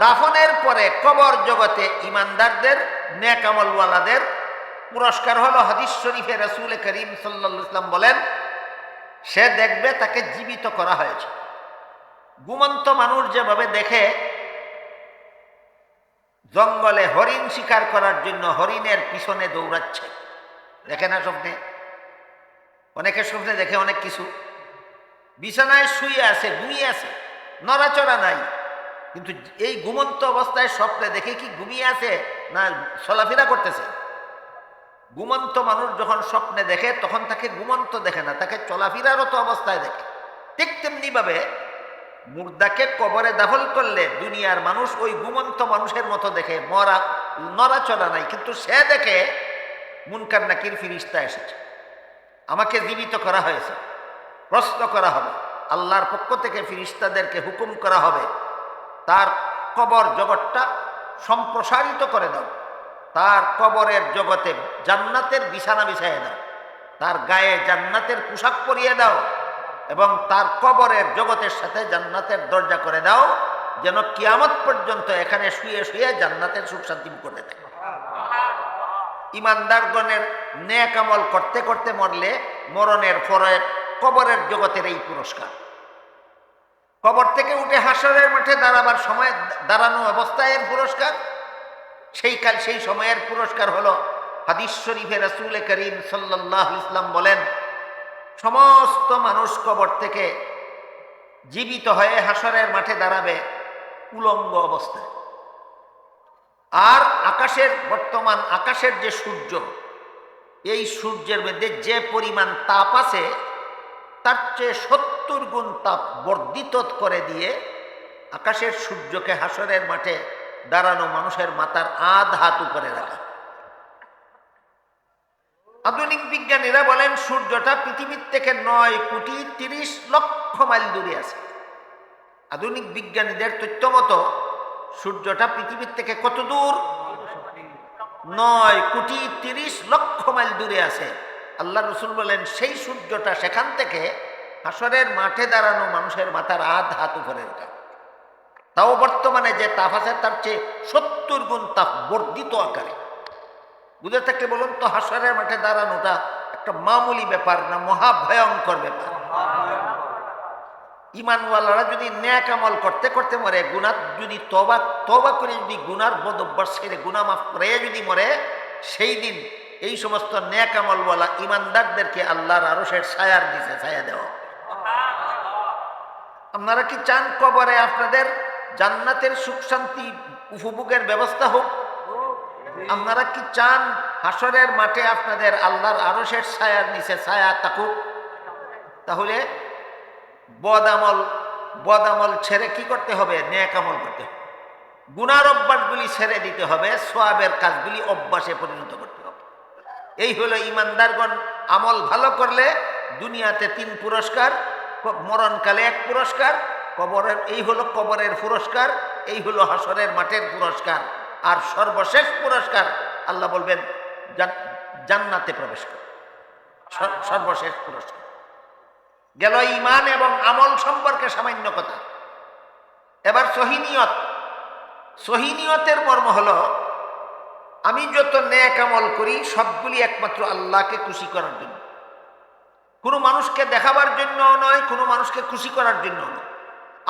দাফনের পরে কবর জগতে ইমানদারদের নেক আমলওয়ালাদের পুরস্কার হলো, হাদিস শরীফে রাসূল করিম সাল্লাল্লাহু আলাইহি ওয়াসাল্লাম বলেন, সে দেখবে তাকে জীবিত করা হয়েছে। ঘুমন্ত মানুষ যেভাবে দেখে জঙ্গলে হরিণ শিকার করার জন্য হরিণের পিছনে দৌড়াচ্ছে, দেখে না স্বপ্নে? অনেকের স্বপ্নে দেখে অনেক কিছু। বিছানায় শুয়ে আছে, ঘুমিয়ে আছে, নড়াচড়া নাই, কিন্তু এই ঘুমন্ত অবস্থায় স্বপ্নে দেখে কি ঘুমিয়ে আছে না চলাফেরা করতেছে? ঘুমন্ত মানুষ যখন স্বপ্নে দেখে তখন তাকে ঘুমন্ত দেখে না, তাকে চলাফেরারত অবস্থায় দেখে। ঠিক তেমনি ভাবে মুর্দাকে কবরে দাফন করলে দুনিয়ার মানুষ ওই ঘুমন্ত মানুষের মতো দেখে, মরা, নড়াচড়া নাই, কিন্তু সে দেখে মুনকার নাকির ফিরিস্তা এসেছে, আমাকে জীবিত করা হয়েছে, প্রশ্ন করা হবে, আল্লাহর পক্ষ থেকে ফিরিস্তাদেরকে হুকুম করা হবে তার কবর জগৎটা সম্প্রসারিত করে দাও, তার কবরের জগতে জান্নাতের বিছানা বিছাইয়ে দাও, তার গায়ে জান্নাতের পোশাক পরিয়ে দাও এবং তার কবরের জগতের সাথে জান্নাতের দরজা করে দাও, যেন কিয়ামত পর্যন্ত এখানে শুয়ে শুয়ে জান্নাতের সুখ শান্তি করে দেয়। ইমানদারগণের নেক আমল করতে করতে মরলে মরণের পরে কবরের জগতের এই পুরস্কার, কবর থেকে উঠে হাসরের মাঠে দাঁড়াবার সময় দাঁড়ানো অবস্থায় এর পুরস্কার, সেই সময়ের পুরস্কার হলো হাদিস শরীফে রাসূল করিম সাল্লাল্লাহু আলাইহি ওয়াসাল্লাম বলেন, সমস্ত মানুষ কবর থেকে জীবিত হয়ে হাসরের মাঠে দাঁড়াবে উলঙ্গ অবস্থায়। আর বর্তমান আকাশের যে সূর্য, এই সূর্যের মধ্যে যে পরিমাণ তাপ আছে তার চেয়ে 70 গুণ তাপ বর্ধিত করে দিয়ে আকাশের সূর্যকে হাসরের মাঠে দাঁড়ানো মানুষের মাথার আধ হাত উপরে রাখা। আধুনিক বিজ্ঞানীরা বলেন সূর্যটা পৃথিবীর থেকে 9,30,00,000 মাইল দূরে আছে। আধুনিক বিজ্ঞানীদের তথ্য মতো সূর্যটা পৃথিবীর থেকে কত দূর? 9,30,00,000 মাইল দূরে আছে। আল্লাহ রসুল বলেন সেই সূর্যটা সেখান থেকে হাসরের মাঠে দাঁড়ানো মানুষের মাথার আধ হাত উপরে রাখা। তাও বর্তমানে যে তাপ আছে তার চেয়ে 70 গুণ তাপ বর্ধিত আকারে। বুঝে থাকলে বলুন তো, হাসরের মাঠে দাঁড়ানোটা একটা মামুলি ব্যাপার না, মহা ভয়ঙ্কর ব্যাপার। ইমানওয়ালারা যদি নেক আমল করতে করতে মরে, গুনাহ যদি তওবা করে যদি গুনার বদ অভ্যাস ছেড়ে গুনাহ মাফ করে যদি মরে, সেই দিন এই সমস্ত নেক আমলওয়ালা ইমানদারদেরকে আল্লাহর আরশের ছায়ার নিচে ছায়া দেওয়া। আপনারা কি চান কবরে আপনাদের জান্নাতের সুখ শান্তি উপভোগের ব্যবস্থা হোক? আপনারা কি চান হাসরের মাঠে আপনাদের আল্লাহর আরশের ছায়ার নিচে ছায়া থাকুক? তাহলে বদ আমল ছেড়ে কি করতে হবে? নেক আমল করতে হবে। গুনার অভ্যাসগুলি ছেড়ে দিতে হবে, সওয়াবের কাজগুলি অভ্যাসে পরিণত করতে হবে। এই হলো ইমানদারগণ আমল ভালো করলে দুনিয়াতে 3 পুরস্কার, মরণকালে 1 পুরস্কার, এই হলো কবরের পুরস্কার, এই হলো হাসরের মাঠের পুরস্কার, আর সর্বশেষ পুরস্কার আল্লাহ বলবেন জান্নাতে প্রবেশ কর। সর্বশেষ পুরস্কার গেল ঈমান এবং আমল সম্পর্কে সামান্য কথা। এবার সহিনিয়তের মর্ম হলো, আমি যত নেক আমল করি সবগুলি একমাত্র আল্লাহকে খুশি করার জন্য, কোনো মানুষকে দেখাবার জন্য নয়, কোনো মানুষকে খুশি করার জন্য নয়।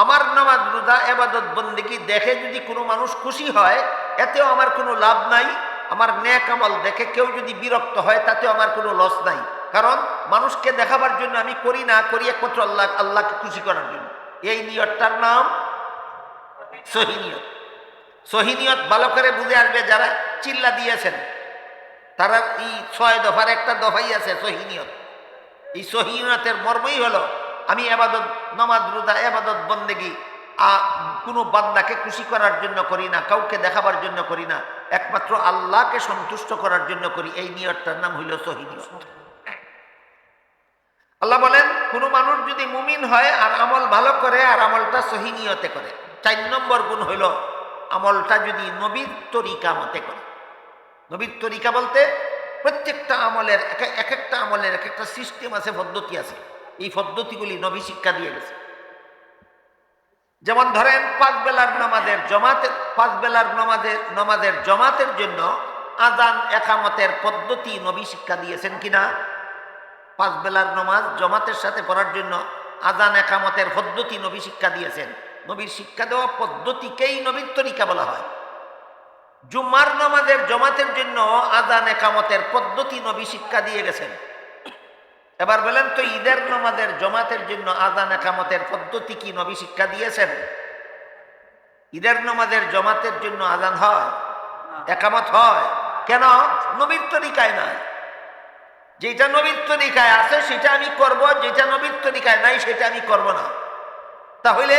আমার নামাজ রোজা ইবাদত বন্দেগী দেখে যদি কোনো মানুষ খুশি হয়, এতেও আমার কোনো লাভ নাই। আমার নেক আমল দেখে কেউ যদি বিরক্ত হয়, তাতেও আমার কোনো লস নাই। কারণ মানুষকে দেখাবার জন্য আমি করি একমাত্র আল্লাহকে খুশি করার জন্য। এই নিয়তটার নাম সহিনিয়ত। সহিনিয়ত ভালো করে বুঝে আসবে যারা চিল্লা দিয়েছেন, তারা এই 6 দফার একটা দফাই আছে সহিনিয়ত। এই সহিনিয়তের মর্মই হলো, আমি নামাজ রোজা ইবাদত বন্দেগী কোনো বান্দাকে খুশি করার জন্য করি না, কাউকে দেখাবার জন্য করি না, একমাত্র আল্লাহকে সন্তুষ্ট করার জন্য করি। এই নিয়তটার নাম হইল সহিনিয়ত। আল্লাহ বলেন, কোনো মানুষ যদি মুমিন হয় আর আমল ভালো করে আর আমলটা সহিনিয়তে করে, 4 নম্বর গুণ হইল আমলটা যদি নবীর তরিকা মতে করে। নবীর তরিকা বলতে প্রত্যেকটা আমলের এক একটা আমলের এক একটা সিস্টেম আছে, পদ্ধতি আছে। এই পদ্ধতিগুলি নবী শিক্ষা দিয়ে গেছে। যেমন ধরেন 5 বেলার নামাজের জমাতের জন্য আযান একামতের পদ্ধতি নবী শিক্ষা দিয়েছেন কিনা? 5 বেলার নামাজ জমাতের সাথে পড়ার জন্য আজান একামতের পদ্ধতি নবী শিক্ষা দিয়েছেন। নবীর শিক্ষা দেওয়া পদ্ধতিকেই নবীর তরিকা বলা হয়। জুম্মার নামাজের জমাতের জন্য আজান একামতের পদ্ধতি নবী শিক্ষা দিয়ে গেছেন। এবার বলেন তো ঈদের নামাজের জমাতের জন্য আজান একামতের পদ্ধতি কি নবী শিক্ষা দিয়েছেন? ঈদের নামাজের জমাতের জন্য আজান হয়, একামত হয়, কেন? নবীর তরিকায় নাই। যেটা নবীর তরিকায় আছে সেটা আমি করব, যেটা নবীর তরিকায় নাই সেটা আমি করব না। তাহলে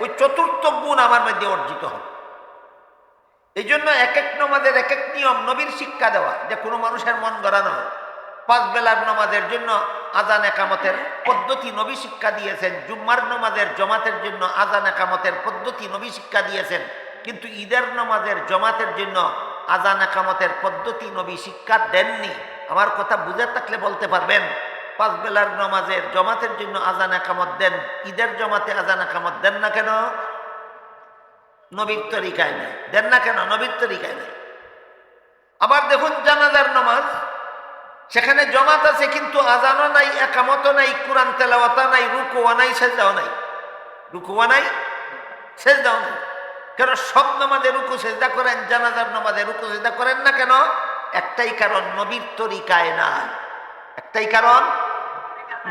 ওই চতুর্থ গুণ আমার মধ্যে অর্জিত হবে। এই জন্য এক এক নামাজের এক এক নিয়ম নবীর শিক্ষা দেওয়া, যে কোনো মানুষের মন গড়া নয়। 5 বেলার নামাজের জন্য আজান একামতের পদ্ধতি নবী শিক্ষা দিয়েছেন। জুম্মার নামাজের জমাতের জন্য আজান একামতের পদ্ধতি নবী শিক্ষা দিয়েছেন। কিন্তু ঈদের নামাজের জমাতের জন্য আজান একামতের পদ্ধতি নবী শিক্ষা দেননি। আমার কথা বুঝে থাকলে বলতে পারবেন, 5 বেলার নামাজের জমাতের জন্য আজান একামত দেন, ঈদের জমাতে আজান একামত দেন না কেন? নবীর তরিকায় নাই। দেন না কেন? নবীর তরিকায় নাই। আবার দেখুন জানাজার নামাজ, সেখানে জমাত আছে কিন্তু আজানও নাই, একামতও নাই, কোরআন তেলাওয়াত নাই, রুকুও নাই, সেজদাও নাই। রুকুও নাই, সেজদাও নাই। কেন? সব নামাজে রুকু সেজদা করেন, জানাজার নামাজে রুকু সেজদা করেন না কেন? একটাই কারণ, নবীর তরিকায় নাই। একটাই কারণ,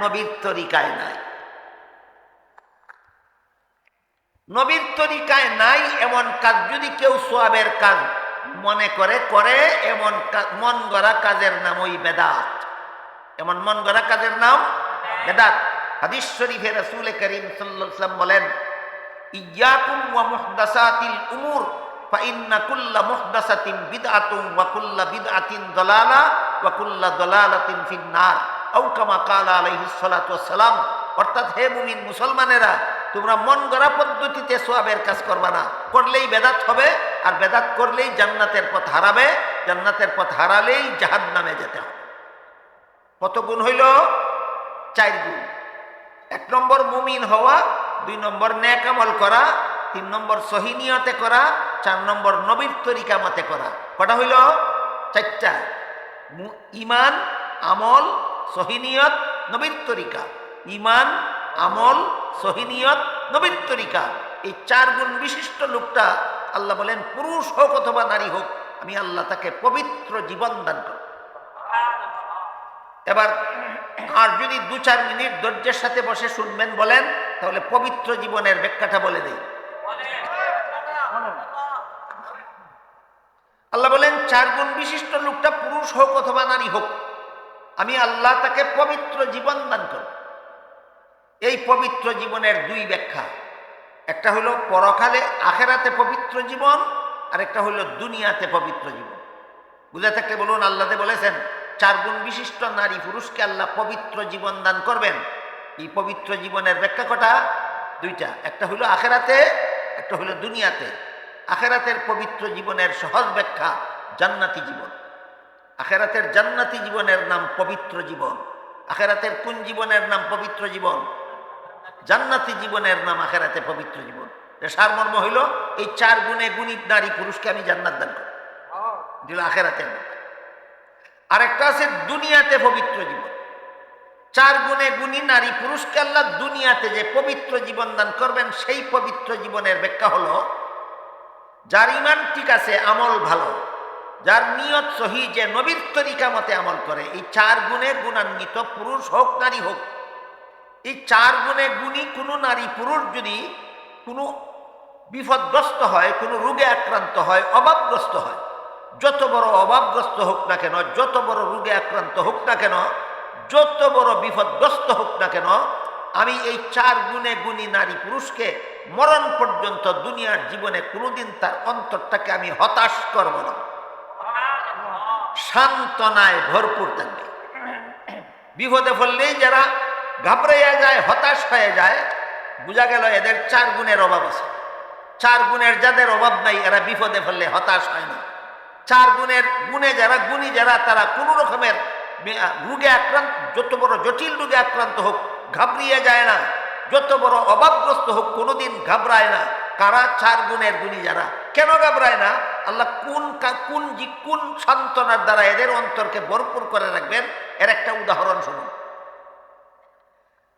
নবীর তরিকায় নাই। নবীর তরিকায় নাই এমন কাজ যদি কেউ সওয়াবের কাজ মনে করে, এমন মন গড়া কাজের নাম ওই বেদাত। এমন মন গড়া কাজের নাম বেদাত। হাদিস শরীফে রাসূল করিম সাল্লাল্লাহু আলাইহি ওয়াসাল্লাম বলেন, ইয়্যাকুম ওয়া মুহদাসাতিল উমুর ফাইন্না কুল্লা মুহদাসাতিন বিদআতুন ওয়া কুল্লা বিদআতিন দালালা ওয়া কুল্লা দালালাতিন ফিন্নার, আও কামা ক্বালা আলাইহিস সালাতু ওয়াস সালাম। অর্থাৎ হে মুমিন মুসলমানেরা, তোমরা মন গড়া পদ্ধতিতে সওয়াবের কাজ করবা না। করলেই বেদাত হবে, আর বেদাত করলেই জান্নাতের পথ হারাবে, জান্নাতের পথ হারালেই জাহান্নামে যেতে হবে। কত গুণ হইল? 4 গুণ। 1 নম্বর মুমিন হওয়া, 2 নম্বর নেক আমল করা, 3 নম্বর সহি নিয়তে করা, 4 নম্বর নবীর তরিকা মতে করা। কটা হইল? 4টা। ঈমান, আমল, সহি নিয়ত, নবীর তরিকা। ঈমান, আমল, সহি নিয়ত, নবীর তরিকা। এই 4 গুণ বিশিষ্ট লোকটা আল্লাহ বলেন, পুরুষ হোক অথবা নারী হোক, আমি আল্লাহ তাকে পবিত্র জীবন দান করব। এবার আর যদি 2-4 মিনিট ধৈর্যের সাথে বসে শুনবেন বলেন, তাহলে পবিত্র জীবনের ব্যাখ্যাটা বলে দেই। আল্লাহ বলেন 4 গুণ বিশিষ্ট লোকটা পুরুষ হোক অথবা নারী হোক, আমি আল্লাহ তাকে পবিত্র জীবন দান করব। এই পবিত্র জীবনের 2 ব্যাখ্যা। একটা হলো পরকালে আখেরাতে পবিত্র জীবন, আর একটা হলো দুনিয়াতে পবিত্র জীবন। বুঝে থাকলে বলুন, আল্লাহ বলেছেন 4 গুণ বিশিষ্ট নারী পুরুষকে আল্লাহ পবিত্র জীবন দান করবেন। এই পবিত্র জীবনের ব্যাখ্যা কটা? 2টা। একটা হলো আখেরাতে, একটা হলো দুনিয়াতে। আখেরাতের পবিত্র জীবনের সহজ ব্যাখ্যা জান্নাতি জীবন। আখেরাতের জান্নাতি জীবনের নাম পবিত্র জীবন। আখেরাতের কোন জীবনের নাম পবিত্র জীবন? জান্নাতি জীবনের নাম আখেরাতে পবিত্র জীবন। সারমর্ম হইল, এই 4 গুণে গুণী নারী পুরুষকে আমি জান্নাত দান করব। যেটা আখেরাতের। আরেকটা আছে দুনিয়াতে পবিত্র জীবন। 4 গুণে গুণী নারী পুরুষকে আল্লাহ দুনিয়াতে যে পবিত্র জীবন দান করবেন, সেই পবিত্র জীবনের ব্যাখ্যা হলো, যার ঈমান ঠিক আছে, আমল ভালো, যার নিয়ত সহি, যে নবীর তরিকা মতে আমল করে, এই 4 গুণে গুণান্বিত পুরুষ হোক নারী হোক, এই 4 গুণে গুণী কোনো নারী পুরুষ যদি কোনো বিপদগ্রস্ত হয়, কোনো রোগে আক্রান্ত হয়, অভাবগ্রস্ত হয়, যত বড় অভাবগ্রস্ত হোক না কেন, যত বড় রোগে আক্রান্ত হোক না কেন, যত বড় বিপদগ্রস্ত হোক না কেন, আমি এই 4 গুণে গুণী নারী পুরুষকে মরণ পর্যন্ত দুনিয়ার জীবনে কোনোদিন তার অন্তরটাকে আমি হতাশ করব না। সান্ত্বনায় ভরপুর থাকবে। বিপদে পড়লেই যারা ঘাবড়াইয়া যায়, হতাশ হয়ে যায়, বোঝা গেল এদের 4 গুণের অভাব আছে। 4 গুণের যাদের অভাব নাই, এরা বিপদে পড়লে হতাশ হয় না। 4 গুণের গুণে যারা গুণী, যারা তারা কোনো রকমের রোগে আক্রান্ত, যত বড় জটিল রোগে আক্রান্ত হোক ঘাবড়িয়ে যায় না, যত বড় অভাবগ্রস্ত হোক কোনোদিন ঘাবড়ায় না। কারা? 4 গুণের গুণী যারা। কেন ঘাবড়ায় না? আল্লাহ কোন সান্ত্বনার দ্বারা এদের অন্তরকে ভরপুর করে রাখবেন, এর একটা উদাহরণ শুনুন।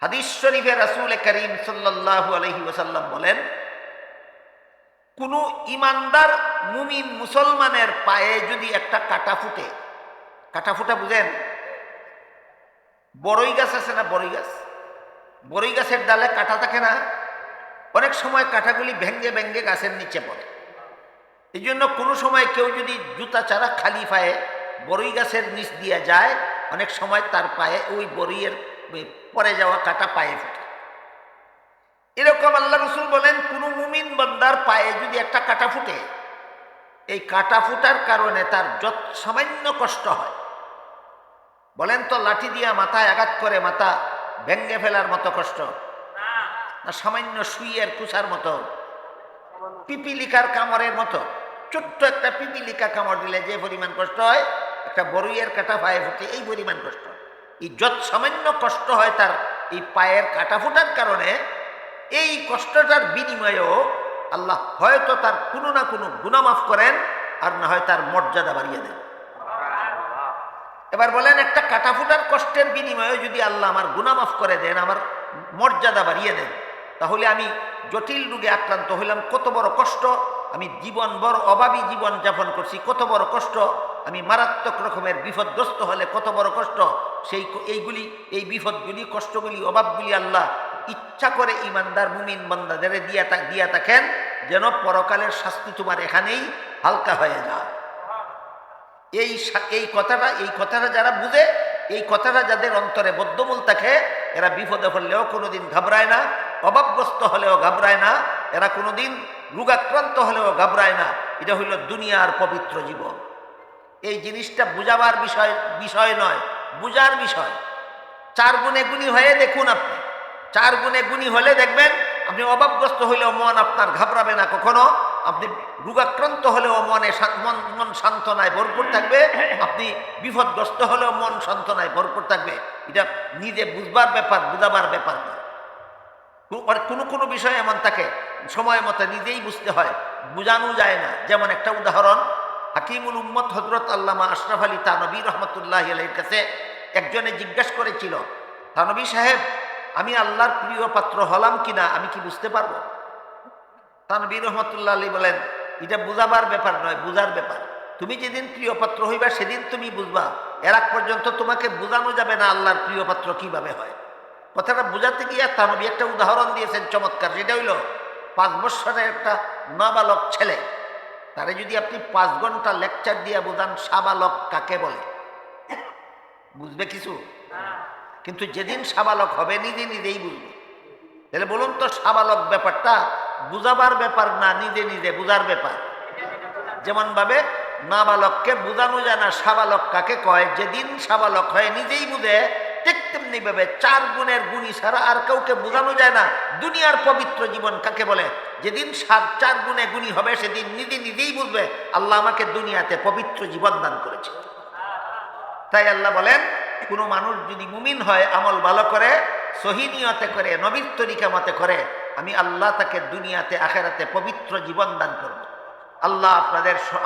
হাদিস শরীফে রাসূল করিম সাল্লাল্লাহু আলাইহি ওয়াসাল্লাম বলেন, কোন ইমানদার মুমিন মুসলমানের পায়ে যদি একটা কাটা ফুটে, কাটা ফুটা বুঝেন? বড়ই গাছ আছে না, বড়ই গাছ, বড়ই গাছের ডালে কাটা থাকে না? অনেক সময় কাঁটাগুলি ভেঙ্গে ভেঙ্গে গাছের নিচে পড়ে। এই জন্য কোনো সময় কেউ যদি জুতা ছাড়া খালি পায়ে বড়ই গাছের নিচ দিয়ে যায়, অনেক সময় তার পায়ে ওই বড়ইয়ের পরে যাওয়া কাঁটা পায়ে ফুটে। এরকম আল্লাহ রসুল বলেন, কোনো মুমিন বান্দার পায়ে যদি একটা কাঁটা ফুটে, এই কাঁটা ফুটার কারণে তার যত সামান্য কষ্ট হয়, বলেন তো লাঠি দিয়া মাথায় আঘাত করে মাথা ভেঙ্গে ফেলার মতো কষ্ট না সামান্য সুইয়ের কুচার মতো, পিপিলিকার কামড়ের মতো? ছোট্ট একটা পিপিলিকা কামড় দিলে যে পরিমাণ কষ্ট হয়, একটা বড়ইয়ের কাঁটা পায়ে ফুটে এই পরিমাণ কষ্ট। এই যত সামান্য কষ্ট হয় তার এই পায়ের কাঁটা ফুটার কারণে, এই কষ্টটার বিনিময়েও আল্লাহ হয়তো তার কোনো না কোনো গুনাহ মাফ করেন, আর না হয় তার মর্যাদা বাড়িয়ে দেন। এবার বলেন, একটা কাঁটা ফুটার কষ্টের বিনিময়ে যদি আল্লাহ আমার গুনাহ মাফ করে দেন, আমার মর্যাদা বাড়িয়ে দেন, তাহলে আমি জটিল রোগে আক্রান্ত হইলাম, কত বড় কষ্ট! আমি জীবন বড় অভাবী জীবন যাপন করছি, কত বড় কষ্ট! আমি মারাত্মক রকমের বিপদগ্রস্ত হলে কত বড় কষ্ট! এই বিপদগুলি, কষ্টগুলি, অভাবগুলি আল্লাহ ইচ্ছা করে ইমানদার মুমিন বান্দাদের দিয়া থাকেন, যেন পরকালের শাস্তি তোমার এখানেই হালকা হয়ে যায়। এই কথাটা যারা বুঝে, এই কথাটা যাদের অন্তরে বদ্ধমূল থাকে, এরা বিপদে পড়লেও কোনোদিন ঘাবড়ায় না, অভাবগ্রস্ত হলেও ঘাবড়ায় না, এরা কোনোদিন রোগাক্রান্ত হলেও ঘাবড়ায় না। এটা হইল দুনিয়ার পবিত্র জীবন। এই জিনিসটা বুঝাবার বিষয় নয়, বুঝার বিষয়। 4 গুণে গুণী হয়ে দেখুন আপনি, 4 গুণে গুণী হলে দেখবেন আপনি অভাবগ্রস্ত হইলেও মন আপনার ঘাবড়াবে না কখনো, আপনি রোগাক্রান্ত হলেও মন সান্ত্বনায় ভরপুর থাকবে, আপনি বিপদগ্রস্ত হলেও মন সান্ত্বনায় ভরপুর থাকবে। এটা নিজে বুঝবার ব্যাপার, বুঝাবার ব্যাপার না। কোনো বিষয় এমন থাকে সময় মতো নিজেই বুঝতে হয়, বুঝানো যায় না। যেমন একটা উদাহরণ, হাকিমুল উম্মত হযরত আল্লামা আশরাফ আলী থানভী রহমতুল্লাহি আলাইহির কাছে একজনে জিজ্ঞাসা করেছিল, থানভী সাহেব, আমি আল্লাহর প্রিয় পাত্র হলাম কিনা আমি কি বুঝতে পারবো? থানভী রহমতুল্লাহ আলী বলেন, এটা বুঝাবার ব্যাপার নয়, বুঝার ব্যাপার। তুমি যেদিন প্রিয় পাত্র হইবা সেদিন তুমি বুঝবা, এর আগ পর্যন্ত তোমাকে বোঝানো যাবে না আল্লাহর প্রিয় পাত্র কিভাবে হয়। কথাটা বুঝাতে গিয়ে থানভী একটা উদাহরণ দিয়েছেন চমৎকার। সেটা হইল 5 বৎসরের একটা নাবালক ছেলে, তারে যদি আপনি 5 ঘন্টা লেকচার দিয়ে বোঝান সাবালক কাকে বলে, বুঝবে কিছু? কিন্তু যেদিন সাবালক হবে নিজে নিজেই বুঝবে। তাহলে বলুন তো, সাবালক ব্যাপারটা বুঝাবার ব্যাপার না, নিজে নিজে বুঝার ব্যাপার। যেমন ভাবে নাবালককে বোঝানো যায় না সাবালক কাকে কয়, যেদিন সাবালক হয় নিজেই বুঝে, ঠিক তেমনি ভাবে 4 গুণের গুণী ছাড়া আর কাউকে বোঝানো যায় না দুনিয়ার পবিত্র জীবন কাকে বলে। যেদিন 4 গুণে গুণী হবে সেদিন নিজে নিজেই বুঝবে আল্লাহ আমাকে দুনিয়াতে পবিত্র জীবন দান করেছে। তাই আল্লাহ বলেন, কোনো মানুষ যদি মুমিন হয়, আমল ভালো করে, সহি নিয়তে করে, নবীর তরিকা মতে করে, আমি আল্লাহ তাকে দুনিয়াতে আখেরাতে পবিত্র জীবন দান করব। আল্লাহ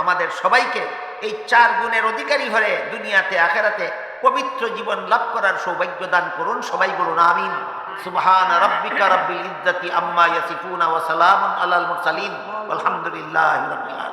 আমাদের সবাইকে এই 4 গুণের অধিকারী হয়ে দুনিয়াতে আখেরাতে পবিত্র জীবন লাভ করার সৌভাগ্য দান করুন। সবাই বলুন আমিন। সুবহান রাব্বিকা রাব্বিল ইজ্জাতি আম্মা ইয়াসিফুন ওয়া সালামুন আলাল মুরসালিন ওয়ালহামদুলিল্লাহি রাব্বিল আলামিন।